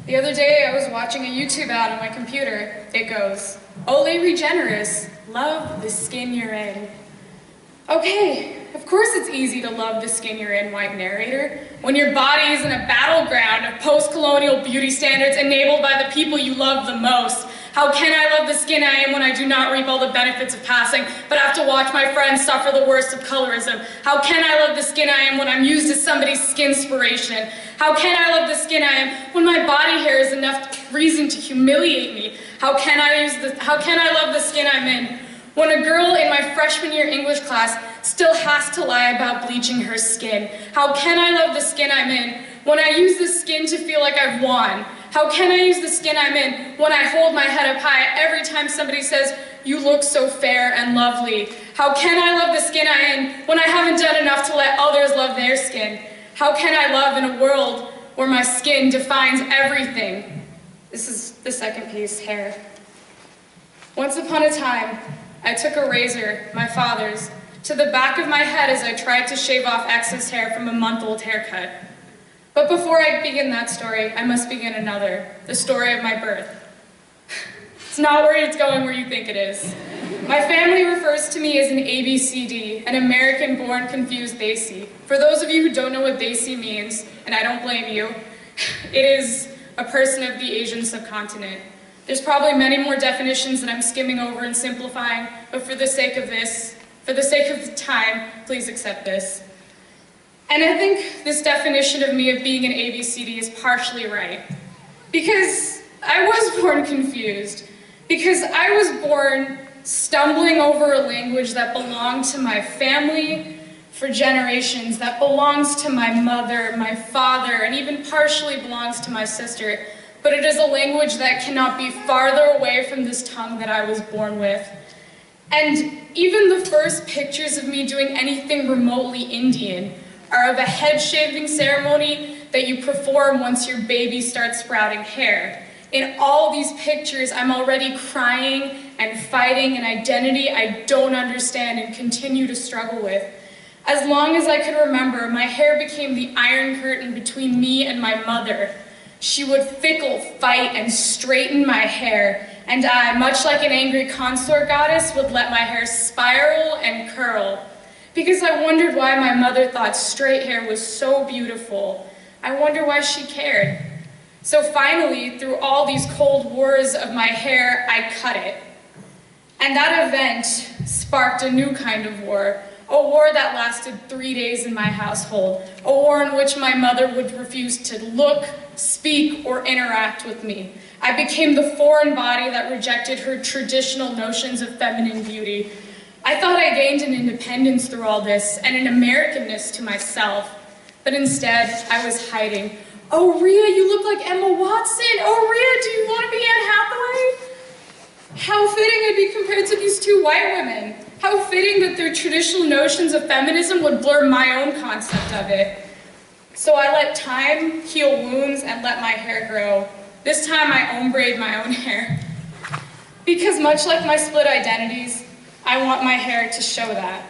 The other day I was watching a YouTube ad on my computer. It goes, "Ole Regenerous, love the skin you're in." Okay, of course it's easy to love the skin you're in, white narrator, when your body is in a battleground of post-colonial beauty standards enabled by the people you love the most. How can I love the skin I am when I do not reap all the benefits of passing, but have to watch my friends suffer the worst of colorism? How can I love the skin I am when I'm used as somebody's skinspiration? How can I love the skin I am when my body hair is enough reason to humiliate me? How can I love the skin I'm in when a girl in my freshman year English class still has to lie about bleaching her skin? How can I love the skin I'm in when I use the skin to feel like I've won? How can I use the skin I'm in when I hold my head up high every time somebody says, "You look so fair and lovely"? How can I love the skin I'm in when I haven't done enough to let others love their skin? How can I love in a world where my skin defines everything? This is the second piece, hair. Once upon a time, I took a razor, my father's, to the back of my head as I tried to shave off excess hair from a month-old haircut. But before I begin that story, I must begin another, the story of my birth. It's not where it's going where you think it is. My family refers to me as an ABCD, an American-born confused Desi. For those of you who don't know what Desi means, and I don't blame you, it is a person of the Asian subcontinent. There's probably many more definitions that I'm skimming over and simplifying, but for the sake of this, for the sake of the time, please accept this. And I think this definition of me of being an ABCD is partially right. Because I was born confused. Because I was born stumbling over a language that belonged to my family for generations, that belongs to my mother, my father, and even partially belongs to my sister. But it is a language that cannot be farther away from this tongue that I was born with. And even the first pictures of me doing anything remotely Indian are of a head-shaving ceremony that you perform once your baby starts sprouting hair. In all these pictures, I'm already crying and fighting an identity I don't understand and continue to struggle with. As long as I could remember, my hair became the iron curtain between me and my mother. She would fickle, fight, and straighten my hair, and I, much like an angry consort goddess, would let my hair spiral and curl. Because I wondered why my mother thought straight hair was so beautiful. I wonder why she cared. So finally, through all these cold wars of my hair, I cut it. And that event sparked a new kind of war, a war that lasted 3 days in my household, a war in which my mother would refuse to look, speak, or interact with me. I became the foreign body that rejected her traditional notions of feminine beauty. I thought I gained an independence through all this and an Americanness to myself, but instead I was hiding. "Oh, Rhea, you look like Emma Watson. Oh, Rhea, do you want to be Anne Hathaway?" How fitting I'd be compared to these two white women. How fitting that their traditional notions of feminism would blur my own concept of it. So I let time heal wounds and let my hair grow. This time I ombre my own hair. Because much like my split identities, I want my hair to show that.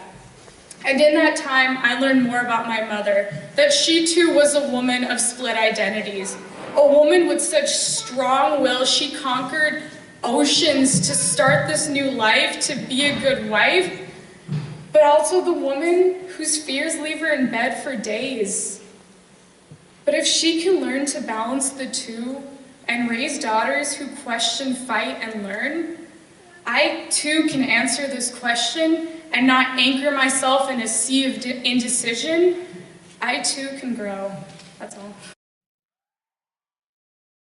And in that time, I learned more about my mother, that she too was a woman of split identities. A woman with such strong will, she conquered oceans to start this new life, to be a good wife, but also the woman whose fears leave her in bed for days. But if she can learn to balance the two and raise daughters who question, fight, and learn, I too can answer this question and not anchor myself in a sea of indecision. I too can grow. That's all.